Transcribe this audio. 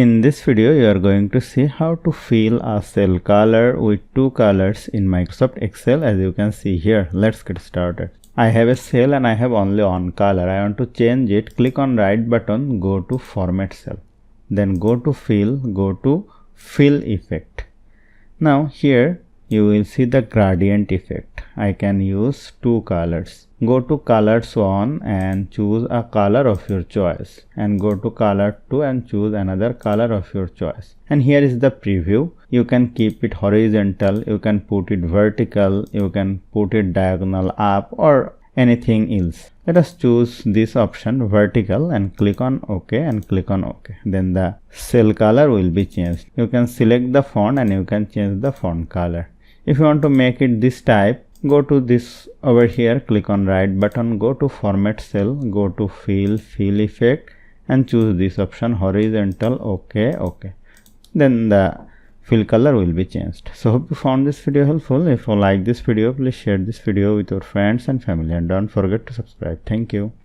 In this video, you are going to see how to fill a cell color with two colors in Microsoft Excel. As you can see here, let's get started. I have a cell and I have only one color. I want to change it. Click on right button, go to format cell. Then go to fill, go to fill effect. Now here you will see the gradient effect. I can use two colors. Go to colors 1 and choose a color of your choice, and go to color 2 and choose another color of your choice. And here is the preview. You can keep it horizontal, you can put it vertical, you can put it diagonal up or anything else. Let us choose this option vertical and click on OK and click on OK. Then the cell color will be changed. You can select the font and you can change the font color. If you want to make it this type, go to this over here, click on right button, go to format cell, go to fill effect and choose this option horizontal. OK. Then the fill color will be changed. So hope you found this video helpful. If you like this video, please share this video with your friends and family, and don't forget to subscribe. Thank you.